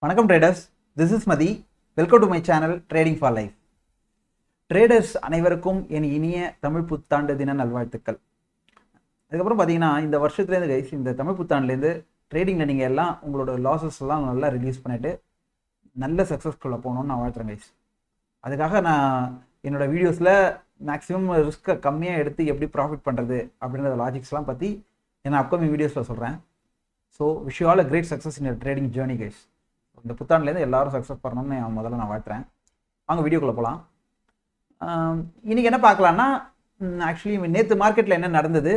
வணக்கம் traders, this is Mathi. Welcome to my channel trading for life. Traders அனைவருக்கும் என் இனிய தமிழ் புத்தாண்டு தின நல்வாழ்த்துக்கள். அதுக்கப்புறம் பார்த்தீங்கன்னா இந்த வருஷத்துலேருந்து கைஸ், இந்த தமிழ் புத்தாண்டுலேருந்து ட்ரேடிங்கில் நீங்கள் எல்லாம் உங்களோட லாஸஸ் எல்லாம் நல்லா ரிலீஸ் பண்ணிவிட்டு நல்ல சக்ஸஸ்ஃபுல்லாக போகணுன்னு நான் வாழ்த்துறேன் கைஸ். அதுக்காக நான் என்னோடய வீடியோஸில் மேக்ஸிமம் ரிஸ்க்கை கம்மியாக எடுத்து எப்படி ப்ராஃபிட் பண்ணுறது அப்படின்ற லாஜிக்ஸ்லாம் பற்றி என்ன அப்கமிங் வீடியோஸில் சொல்கிறேன். So wish you all a great success in trading journey guys. இந்த புத்தாண்டுலேருந்து எல்லாரும் சக்ஸஸ் பண்ணணும்னு முதல்ல நான் வாழ்த்துறேன். வாங்க வீடியோக்குள்ளே போகலாம். இன்றைக்கி என்ன பார்க்கலான்னா, ஆக்சுவலி நேற்று மார்க்கெட்டில் என்ன நடந்தது,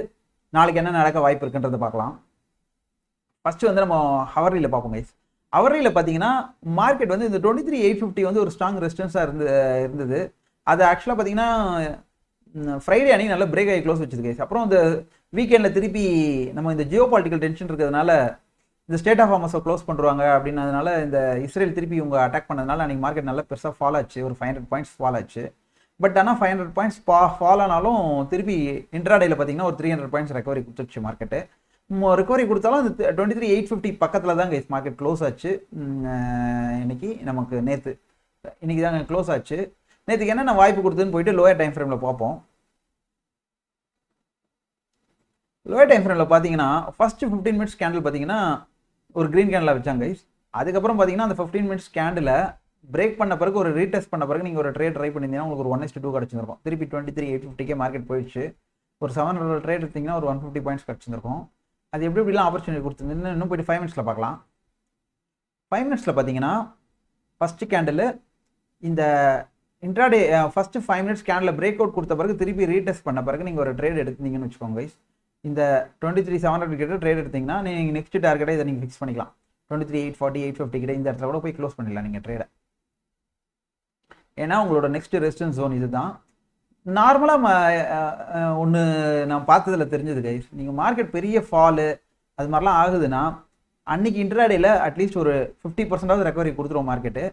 நாளைக்கு என்ன நடக்க வாய்ப்பு இருக்குன்றதை பார்க்கலாம். ஃபஸ்ட்டு வந்து நம்ம ஹவர்லியில் பார்ப்போம் கைஸ். ஹவர்லியில் பார்த்தீங்கன்னா மார்க்கெட் வந்து இந்த 23,850 வந்து ஒரு ஸ்ட்ராங் ரெசிஸ்டன்ஸாக இருந்தது. அது ஆக்சுவலாக பார்த்தீங்கன்னா ஃப்ரைடே அன்றைக்கி நல்லா பிரேக் ஆகி க்ளோஸ் வச்சுது கைஸ். அப்புறம் இந்த வீக்கெண்டில் திருப்பி நம்ம இந்த ஜியோ பாலிட்டிக்கல் டென்ஷன் இருக்கிறதுனால இந்த ஸ்டேட் ஆஃப் ஹார்மஸை க்ளோஸ் பண்ணுவாங்க அப்படின்னதுனால இந்த இஸ்ரேல் திருப்பி இவங்க அட்டாக் பண்ணதுனால அன்றைக்கி மார்க்கெட் நல்லா பெருசாக ஃபால் ஆச்சு, ஒரு 500 பாயிண்ட்ஸ் ஃபால் ஆச்சு. பட் ஆனால் 500 பாயிண்ட்ஸ் ஃபால் ஆனாலும் திருப்பி இன்ட்ராடேயில் பார்த்தீங்கன்னா ஒரு 300 பாயிண்ட்ஸ் ரெக்கவரி கொடுத்துருச்சு மார்க்கெட்டு. ரெக்கவரி கொடுத்தாலும் இந்த 23,850 பக்கத்தில் தான் கைஸ் மார்க்கெட் க்ளோஸ் ஆச்சு. இன்னைக்கு நமக்கு இன்னைக்கு தாங்க க்ளோஸ் ஆச்சு. நேற்றுக்கு என்னென்ன வாய்ப்பு கொடுத்துன்னு போயிட்டு லோயர் டைம் ஃப்ரேமில் பார்ப்போம். லோயர் டைம் ஃப்ரேமில் பார்த்தீங்கன்னா ஃபர்ஸ்ட் 15 மினிட்ஸ் கேண்டில் பார்த்தீங்கன்னா ஒரு க்ரீன் கேண்டில் வச்சாங்க கைஸ். அதுக்கப்புறம் பார்த்தீங்கன்னா அந்த 15 மினிட்ஸ் கேண்டில் பிரேக் பண்ண பிறகு ஒரு ரீடெஸ்ட் பண்ண பிறகு நீங்கள் ஒரு ட்ரேட் ட்ரை பண்ணியிருந்தீங்கன்னா உங்களுக்கு ஒரு 1:2 கிடச்சிருக்கும். திருப்பி 23,850 மார்க்கெட் போயிடுச்சு. ஒரு 700 ட்ரேட் எடுத்தீங்கன்னா ஒரு 150 பாயிண்ட்ஸ் கிடச்சிருக்கும். அது எப்படிலாம் ஆப்பர்ச்சுனிட்டி கொடுத்துருந்துன்னு இன்னும் போயிட்டு 5 மினிட்ஸில் பார்க்கலாம். 5 மினிட்ஸில் பார்த்தீங்கன்னா ஃபஸ்ட்டு கேண்டில் இந்த intraday first 5 minutes candle break out கொடுத்த பிறகு திருப்பி ரீடெஸ்ட் பண்ண பிறகு நீங்கள் ஒரு ட்ரேட் எடுத்தீங்கன்னு வச்சுக்கோங்க கைஸ். இந்த 23,700 கிட்ட ட்ரேட் எடுத்தீங்கன்னா நீங்கள் நெக்ஸ்ட் டார்கெட்டை இதை நீங்கள் ஃபிக்ஸ் பண்ணிக்கலாம். 23,840 850 கிட்ட இந்த இடத்துல கூட போய் க்ளோஸ் பண்ணிடலாம் நீங்கள் ட்ரேடை. ஏன்னா உங்களோட நெக்ஸ்ட் ரெசிஸ்டன்ஸ் ஜோன் இதுதான். நார்மலாக ஒன்று நான் பார்த்ததில் தெரிஞ்சது கைஸ், நீங்கள் மார்க்கெட் பெரிய ஃபாலு அது மாதிரிலாம் ஆகுதுன்னா அன்றைக்கி இன்ட்ராடேயில் அட்லீஸ்ட் ஒரு 50% ரெக்கவரி கொடுத்துருவோம் மார்க்கெட்டு.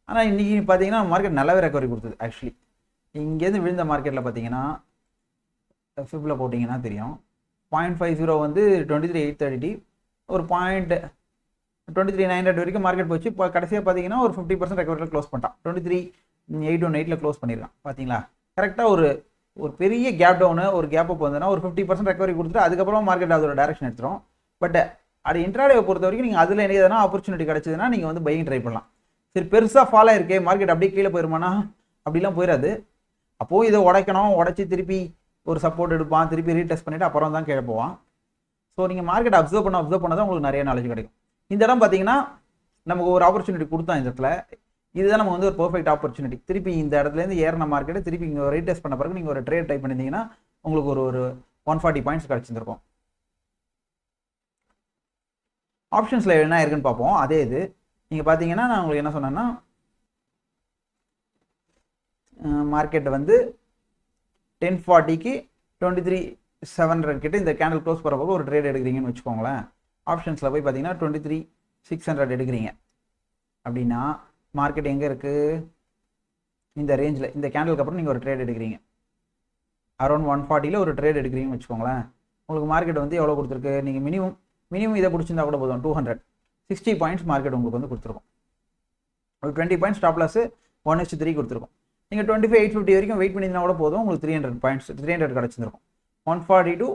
ஆனால் இன்றைக்கி பார்த்தீங்கன்னா மார்க்கெட் நல்லாவே ரெக்கவரி கொடுத்தது. ஆக்சுவலி இங்கேருந்து விழுந்த மார்க்கெட்டில் பார்த்தீங்கன்னா ஃபிப்பில் போட்டிங்கன்னா தெரியும், 0.50 வந்து 23,830, ஒரு 23,900 வரைக்கும் மார்க்கெட் போச்சு. இப்போ கடைசியாக பார்த்தீங்கன்னா ஒரு 50% ரெக்கவரியில் க்ளோஸ் பண்ணிட்டான். 23,818 க்ளோஸ் பண்ணியிருக்கான். பார்த்தீங்களா, கரெக்டாக ஒரு பெரிய கேப் டவுனு ஒரு கேப் அப் வந்ததுன்னா ஒரு 50% ரெக்கவரி கொடுத்துட்டு அதுக்கப்புறம் மார்க்கெட் அதோட டேரக்ஷன் எடுத்துரும். பட் அது இன்ட்ராடேவை பொறுத்த வரைக்கும் நீங்கள் அதில் எதனா ஆப்பர்ச்சுனிட்டி கிடச்சதுன்னா நீங்கள் வந்து பையிங் ட்ரை பண்ணலாம். சரி, பெருசாக ஃபால் ஆயிருக்கே மார்க்கெட் அப்படியே கீழே போயிருமானா அப்படிலாம் போயிடாது. அப்போது இதை உடைச்சி திருப்பி ஒரு சப்போர்ட் எடுப்பான், திருப்பி ரீடெஸ்ட் பண்ணிவிட்டு அப்புறம் தான் கீழே போவான். ஸோ நீங்கள் மார்க்கெட் அப்சர்வ் பண்ண தான் உங்களுக்கு நிறைய நாலேஜ் கிடைக்கும். இந்த இடம் பார்த்தீங்கன்னா நமக்கு ஒரு ஆப்பர்ச்சுனிட்டி கொடுத்தோம். இந்த இடத்துல இதுதான் நம்ம வந்து ஒரு பர்ஃபெக்ட் ஆப்பர்ச்சுனிட்டி. திருப்பி இந்த இடத்துலேருந்து ஏறின மார்க்கெட்டை திருப்பி இங்கே ரீடெஸ்ட் பண்ண பிறகு நீங்கள் ஒரு ட்ரேட் டைப் பண்ணியிருந்தீங்கன்னா உங்களுக்கு ஒரு 140 பாயிண்ட்ஸ் கிடச்சிருக்கும். ஆப்ஷன்ஸில் என்ன இருக்குன்னு பார்ப்போம். அதே இது நீங்கள் பார்த்தீங்கன்னா நான் உங்களுக்கு என்ன சொன்னேன்னா, மார்க்கெட்டை வந்து 1040க்கு 23,700 கிட்ட இந்த கேண்டில் க்ளோஸ் போகிறப்போ ஒரு ட்ரேட் எடுக்கிறீங்கன்னு வச்சுக்கோங்களேன். ஆப்ஷன்ஸில் போய் பார்த்தீங்கன்னா 23,600 எடுக்கிறீங்க அப்படின்னா மார்க்கெட் எங்கே இருக்குது, இந்த ரேஞ்சில் இந்த கேண்டலுக்கு அப்புறம் நீங்கள் ஒரு ட்ரேட் எடுக்கிறீங்க. அரௌண்ட் 140ல் ஒரு ட்ரேட் எடுக்கிறீங்கன்னு வச்சுக்கோங்களேன். உங்களுக்கு மார்க்கெட் வந்து எவ்வளோ கொடுத்துருக்கு, நீங்கள் மினிமம் இதை பிடிச்சிருந்தா கூட போதும், 260 பாயிண்ட்ஸ் மார்க்கெட் உங்களுக்கு வந்து கொடுத்துருக்கும். ஒரு 20 பாயிண்ட்ஸ் ஸ்டாப் லாஸ் 1:3 கொடுத்துருக்கும். நீங்கள் 25,850 வரைக்கும் வெயிட் பண்ணியிருந்தா கூட போதும், உங்களுக்கு 300 பாயிண்ட்ஸ் 300 கிடச்சிருக்கும். 140 to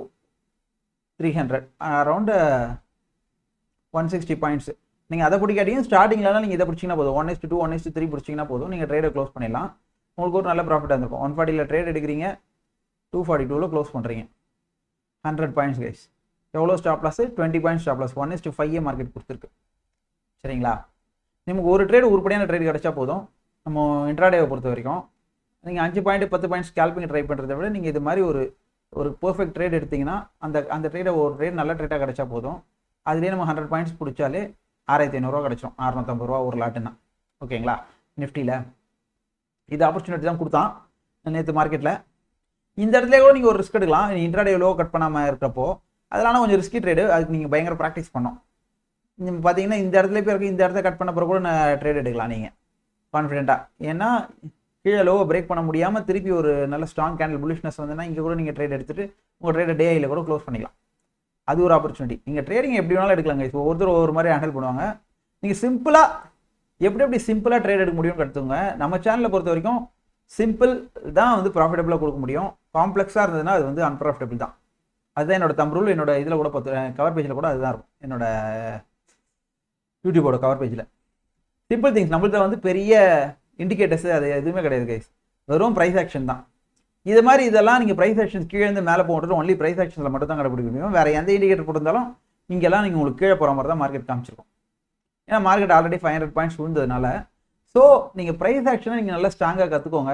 300 அரௌண்ட் 160 பாயிண்ட்ஸ். நீங்கள் அதை பிடிக்காட்டியும் ஸ்டார்டிங்லாம் நீங்கள் இதை பிடிச்சிங்கன்னா போதும், 1:2 1:3 பிடிச்சிங்கன்னா போதும், நீங்கள் ட்ரேடை க்ளோஸ் பண்ணிடலாம். உங்களுக்கு ஒரு நல்ல ப்ராஃபிட்டாக இருந்திருக்கும். 140ல் ட்ரேட் எடுக்கிறீங்க, 242ல் க்ளோஸ் பண்ணுறீங்க, 100 பாயிண்ட்ஸ் கைஸ். எவ்வளோ stop loss, 20 points stop loss, 1:5 market கொடுத்துருக்கு. சரிங்களா, நமக்கு ஒரு ட்ரேடு உருப்படியான ட்ரேட் கிடச்சா போதும். நம்ம இன்ட்ராடேவை பொறுத்த வரைக்கும் நீங்கள் 5 பாயிண்ட் 10 பாயிண்ட்ஸ் ஸ்கேல்பிங் ட்ரை பண்ணுறதை விட நீங்கள் இது மாதிரி ஒரு பர்ஃபெக்ட் ட்ரேட் எடுத்திங்கன்னா அந்த ட்ரேடை ஒரு ட்ரேட் நல்ல ட்ரேட்டாக கிடச்சா போதும். அதுலேயே நம்ம 100 பாயிண்ட்ஸ் பிடிச்சாலே 6,500 கிடச்சிடும், 650 ஒரு லாட்டுன்னா. ஓகேங்களா, நிஃப்டியில் இது ஆப்பர்ச்சுனிட்டி தான் கொடுத்தான் நேற்று மார்க்கெட்டில். இந்த இடத்துல கூட நீங்கள் ஒரு ரிஸ்க் எடுக்கலாம். இன்ட்ராடே லோ கட் பண்ணாமல் இருக்கிறப்போ அதெல்லாம் கொஞ்சம் ரிஸ்கி ட்ரேடு, அதுக்கு நீங்கள் பயங்கர ப்ராக்டிஸ் பண்ணோம். நீங்கள் பார்த்தீங்கன்னா இந்த இடத்துல போய் இருக்குது, இந்த இடத்த கட் பண்ண பிறகு கூட நான் ட்ரேட் எடுக்கலாம் நீங்கள் கான்ஃபிடென்ட்டாக. ஏன்னா கீழே லோவை பிரேக் பண்ண முடியாமல் திருப்பி ஒரு நல்ல ஸ்ட்ராங் கேண்டில் புல்லிஷ்னஸ் வந்ததுன்னா இங்கே கூட நீங்கள் ட்ரேட் எடுத்துகிட்டு உங்கள் ட்ரேடை டே ஐயில் கூட க்ளோஸ் பண்ணிக்கலாம். அது ஒரு ஆப்பர்ச்சுனிட்டி. நீங்கள் ட்ரேடிங் எப்படி வேணாலும் எடுக்கலாங்க. இப்போ ஒவ்வொருத்தர் ஒவ்வொரு மாதிரி ஹேண்டில் பண்ணுவாங்க. நீங்கள் சிம்பிளாக எப்படி எப்படி சிம்பிளாக ட்ரேட் எடுக்க முடியும்னு கற்றுங்க. நம்ம சேனலை பொறுத்த வரைக்கும் சிம்பிள் தான் வந்து ப்ராஃபிட்டபுளாக கொடுக்க முடியும். காம்ப்ளெக்ஸாக இருந்ததுன்னா அது வந்து அன்ப்ராஃபிட்டபிள் தான். அதுதான் என்னோட தம் ரூல். என்னோட இதில் கூட கவர் பேஜில் கூட அதுதான் இருக்கும், என்னோட யூடியூபோட கவர் பேஜில். சிம்பிள் திங்ஸ் நம்மள்ட்ட வந்து பெரிய இண்டிகேட்டர்ஸ் அது எதுவுமே கிடையாது கைஸ், வெறும் ப்ரைஸ் ஆக்ஷன் தான். இது மாதிரி இதெல்லாம் நீங்கள் ப்ரைஸ் ஆக்ஷன்ஸ் கீழே இருந்து மேலே போட்டு ஒன்லி ப்ரைஸ் ஆக்ஷன்ஸில் மட்டும் தான் கண்டுபிடிக்க முடியும். வேறு எந்த இண்டிகேட்டர் போட்டிருந்தாலும் இங்கெல்லாம் நீங்கள் உங்களுக்கு கீழே போகிற மாதிரி தான் மார்க்கெட் காமிச்சிருக்கும். ஏன்னா மார்க்கெட் ஆல்ரெடி 500 பாயிண்ட்ஸ் விழுந்ததுனால. ஸோ நீங்கள் ப்ரைஸ் ஆக்ஷனை நீங்கள் நல்லா ஸ்ட்ராங்காக கற்றுக்கோங்க.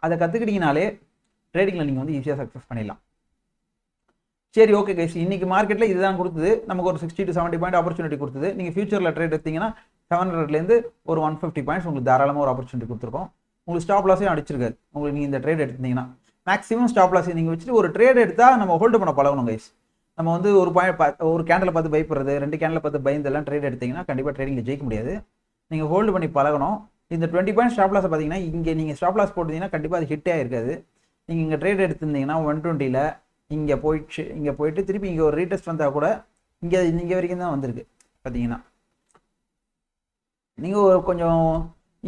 அதை கற்றுக்கிட்டீங்கனாலே ட்ரேடிங்கில் நீங்கள் வந்து ஈஸியாக சக்ஸஸ் பண்ணிடலாம். சரி, ஓகே கைஸ், இன்னைக்கு மார்க்கெட்டில் இதுதான் கொடுத்தது நமக்கு ஒரு 60 to 70 பாயிண்ட் ஆப்பர்ச்சுனிட்டி கொடுத்தது. நீங்கள் ஃபியூச்சரில் ட்ரேட் எடுத்தீங்கன்னா 700லேருந்து ஒரு 150 பாயிண்ட்ஸ் உங்களுக்கு தாராளமாக ஒரு ஆப்பர்ச்சுனிட்டி கொடுத்துருக்கோம். உங்களுக்கு ஸ்டாப் லாஸையும் அடிச்சிருக்காது. உங்களுக்கு நீங்கள் இந்த ட்ரேட் எடுத்தீங்கன்னா மேக்ஸிமம் ஸ்டாப் லாஸை நீங்கள் வச்சுட்டு ஒரு ட்ரேட் எடுத்தால் நம்ம ஹோல்டு பண்ண பழகணும் கைஸ். நம்ம வந்து ஒரு கேண்டில் பார்த்து பயப்படுறது, 2 கேண்டில் பார்த்து பயந்தெல்லாம் ட்ரேட் எடுத்தீங்கன்னா கண்டிப்பாக ட்ரேடிங்கில் ஜெயிக்க முடியாது. நீங்கள் ஹோல்டு பண்ணி பழகணும். இந்த 20 பாயிண்ட் ஸ்டாப் லாஸை பார்த்தீங்கன்னா இங்கே நீங்கள் ஸ்டாப் லாஸ் போட்டிங்கன்னா கண்டிப்பாக அது ஹிட்டே ஆயிருக்காது. நீங்கள் இங்கே ட்ரேட் எடுத்திருந்தீங்கன்னா 120ல் இங்கே போயிட்டு திருப்பி இங்கே ஒரு ரீடெஸ்ட் வந்தால் கூட இங்கே வரைக்கும் தான் வந்திருக்கு. பார்த்தீங்கன்னா நீங்கள் ஒரு கொஞ்சம்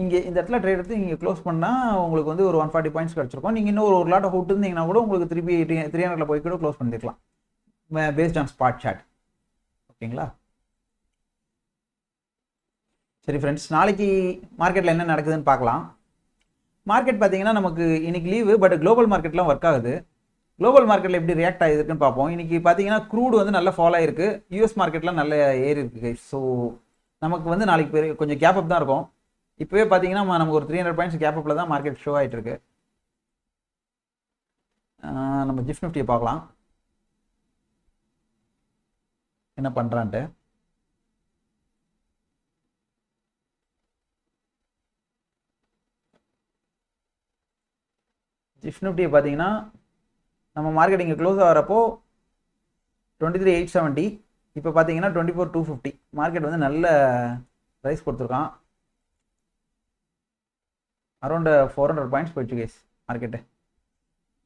இங்கே இந்த இடத்துல ட்ரேட் எடுத்து இங்கே க்ளோஸ் பண்ணால் உங்களுக்கு வந்து ஒரு 140 பாயிண்ட்ஸ் கிடச்சிருக்கும். நீங்கள் இன்னும் ஒரு லாட்டை விட்டுருந்தீங்கன்னா கூட உங்களுக்கு திருப்பி 300ல் போய் கூட க்ளோஸ் பண்ணிருக்கலாம் பேஸ்ட் ஆன் ஸ்பாட் சார்ட். ஓகேங்களா? சரி ஃப்ரெண்ட்ஸ், நாளைக்கு மார்க்கெட்டில் என்ன நடக்குதுன்னு பார்க்கலாம். மார்க்கெட் பார்த்தீங்கன்னா நமக்கு இன்னைக்கு லீவு, பட் குளோபல் மார்க்கெட்லாம் ஒர்க் ஆகுது. குளோபல் மார்க்கெட்டில் எப்படி ரியாக்ட் ஆகிருக்குன்னு பார்ப்போம். இன்னைக்கு பார்த்தீங்கன்னா க்ரூடு வந்து நல்லா ஃபாலோ ஆயிருக்கு, யூஎஸ் மார்க்கெட்லாம் நல்ல ஏறி இருக்கு. ஸோ நமக்கு வந்து நாளைக்கு கொஞ்சம் கேப் அப் தான் இருக்கும். இப்போவே பார்த்தீங்கன்னா நமக்கு ஒரு 300 பாயிண்ட்ஸ் கேப் அப்பில் தான் மார்க்கெட் ஷோ ஆகிட்டு இருக்கு. நம்ம ஜிஃப்ட் நிஃப்டியை பார்க்கலாம் என்ன பண்ணுறான்ட்டு. ஜிஃப்ட் நிஃப்டியை பார்த்தீங்கன்னா நம்ம மார்க்கெட் இங்கே க்ளோஸ் ஆகிறப்போ 23,870, இப்போ பார்த்தீங்கன்னா 24,250. மார்க்கெட் வந்து நல்ல ப்ரைஸ் கொடுத்துருக்கான். அரௌண்ட் 400 பாயிண்ட்ஸ் போயிடுச்சு கேஸ் மார்க்கெட்டு.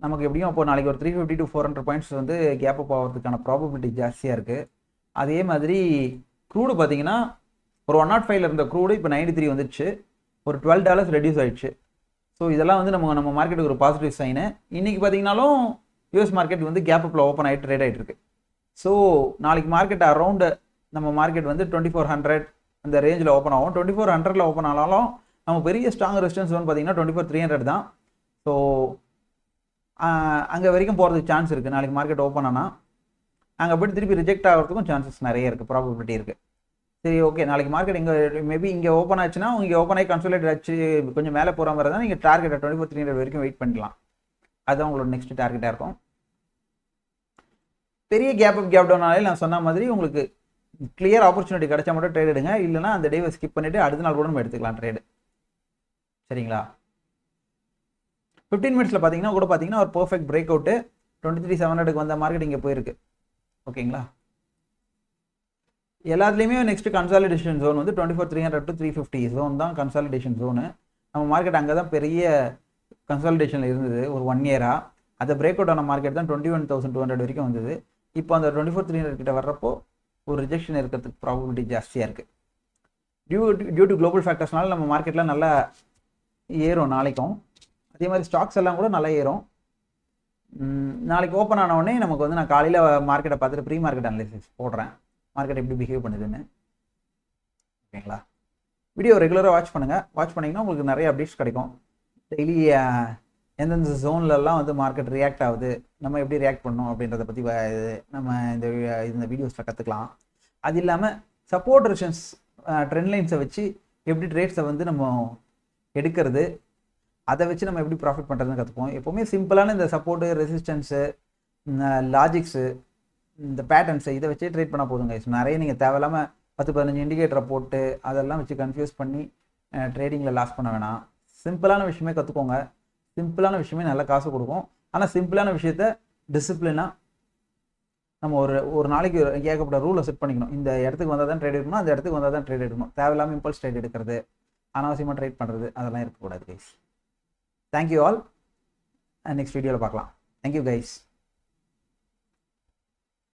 நமக்கு எப்படியும் அப்போ நாளைக்கு ஒரு 350 to 400 பாயிண்ட்ஸ் வந்து கேப் அப் ஆகிறதுக்கான ப்ராபபிலிட்டி ஜாஸ்தியாக இருக்குது. அதே மாதிரி க்ரூடு பார்த்தீங்கன்னா ஒரு 105ல் இருந்த க்ரூடு இப்போ 93 வந்துடுச்சு, ஒரு $12 ரெடியூஸ் ஆகிடுச்சு. ஸோ இதெல்லாம் வந்து நம்ம மார்க்கெட்டுக்கு ஒரு பாசிட்டிவ் சைனு. இன்றைக்கி பார்த்தீங்கன்னாலும் யூஎஸ் மார்க்கெட் வந்து கேப் அப்பில் ஓப்பன் ஆகிட்டு ட்ரேட் ஆகிட்டு இருக்கு. ஸோ நாளைக்கு மார்க்கெட் அரௌண்டு நம்ம மார்க்கெட் வந்து 2400 அந்த ரேஞ்சில் ஓப்பன் ஆகும். 2400ல் ஓப்பன் ஆனாலும் நம்ம பெரிய ஸ்ட்ராங் ரெசிஸ்டன்ஸ் வந்து பார்த்தீங்கன்னா 24,300 தான். ஸோ அங்கே வரைக்கும் போகிறதுக்கு சான்ஸ் இருக்குது. நாளைக்கு மார்க்கெட் ஓப்பன் ஆனால் அங்கே போய்ட்டு திருப்பி ரிஜெக்ட் ஆகிறதுக்கும் சான்சஸ் நிறைய இருக்குது, ப்ராபபிலிட்டி இருக்குது. சரி, ஓகே, நாளைக்கு மார்க்கெட் இங்கே மேபி இங்கே ஓப்பன் ஆச்சுன்னா இங்கே ஓப்பன் ஆகி கன்சல்டேட் ஆச்சு கொஞ்சம் மேலே போகிற மாதிரி தான் நீங்கள் டார்கெட்டை 24,300 வரைக்கும் வெயிட் பண்ணிக்கலாம். அதுதான் உங்களோட நெக்ஸ்ட் டார்கெட்டாக இருக்கும். பெரிய கேப் டவுனாலே நான் சொன்ன மாதிரி உங்களுக்கு கிளியர் ஆப்பர்ச்சுனிட்டி கிடைச்சா மட்டும் ட்ரேட் எடுங்க, இல்லைனா அந்த டேவை ஸ்கிப் பண்ணிவிட்டு அடுத்த நாள் கூட நம்ம எடுத்துக்கலாம் ட்ரேடு. சரிங்களா? 15 மினிட்ஸில் பார்த்தீங்கன்னா கூட பார்த்தீங்கன்னா ஒரு பர்ஃபெக்ட் பிரேக் அவுட்டு 23,700க்கு வந்த மார்க்கெட் இங்கே போயிருக்கு. ஓகேங்களா? எல்லாத்துலேயுமே நெக்ஸ்ட் கன்சாலிடேஷன் ஜோன் வந்து 24,300 to 350 ஜோன் தான் கன்சாலிடேஷன் ஜோனு. நம்ம மார்க்கெட் அங்கே தான் பெரிய கன்சாலிடேஷனில் இருந்தது ஒரு 1 இயராக. அதை பிரேக் அவுட் ஆன மார்க்கெட் தான் 21,200 வரைக்கும் வந்தது. இப்போ அந்த 24,300 கிட்ட வர்றப்போ ஒரு ரிஜெக்ஷன் இருக்கிறதுக்கு ப்ராபபிலிட்டி ஜாஸ்தியாக இருக்குது. டியூ டு குளோபல் ஃபேக்டர்ஸ்னால நம்ம மார்க்கெட்டில் நல்லா ஏறும் நாளைக்கும். அதே மாதிரி ஸ்டாக்ஸ் எல்லாம் கூட நல்லா ஏறும். நாளைக்கு ஓப்பன் ஆனவுடனே நமக்கு வந்து நான் காலையில் மார்க்கெட்டை பார்த்துட்டு ப்ரீ மார்க்கெட் அனலைசிஸ் போடுறேன், மார்க்கெட் எப்படி பிஹேவ் பண்ணுதுன்னு. ஓகேங்களா? வீடியோ ரெகுலராக வாட்ச் பண்ணுங்கள். வாட்ச் பண்ணிங்கன்னா உங்களுக்கு நிறைய அப்டேட்ஸ் கிடைக்கும். டெய்லி எந்தெந்த ஜோன்லலாம் வந்து மார்க்கெட் ரியாக்ட் ஆகுது, நம்ம எப்படி ரியாக்ட் பண்ணணும் அப்படின்றத பற்றி நம்ம இந்த வீடியோஸில் கற்றுக்கலாம். அது இல்லாமல் சப்போர்ட் ரெசிஸ்டன்ஸ் ட்ரெண்ட் லைன்ஸை வச்சு எப்படி ட்ரேட்ஸை வந்து நம்ம எடுக்கிறது, அதை வச்சு நம்ம எப்படி ப்ராஃபிட் பண்ணுறதுன்னு கற்றுப்போம். எப்போவுமே சிம்பிளான இந்த சப்போர்ட்டு, ரெசிஸ்டன்ஸு, லாஜிக்ஸு, இந்த பேட்டர்ன்ஸை இதை வச்சே ட்ரேட் பண்ணால் போதுங்க. நிறைய நீங்கள் தேவையில்லாமல் 10-15 இண்டிகேட்டரை போட்டு அதெல்லாம் வச்சு கன்ஃபியூஸ் பண்ணி ட்ரேடிங்கில் லாஸ் பண்ண வேணாம். சிம்பிளான விஷயமே கற்றுக்கோங்க. சிம்பிளான விஷயமே நல்ல காசு கொடுக்கும். ஆனால் சிம்பிளான விஷயத்த டிசிப்ளினாக நம்ம ஒரு நாளைக்கு ஏகப்பட்ட ரூலை செட் பண்ணிக்கணும். இந்த இடத்துக்கு வந்தால் தான் ட்ரேட் எடுக்கணும், அந்த இடத்துக்கு வந்தால் தான் ட்ரேட் எடுக்கணும். தேவையில்லாமல் இம்பல்ஸ் ட்ரேட் எடுக்கிறது, அனாவசியமாக ட்ரேட் பண்ணுறது, அதெல்லாம் இருக்கக்கூடாது கைஸ். Thank you all. நெக்ஸ்ட் வீடியோவில் பார்க்கலாம். Thank you guys.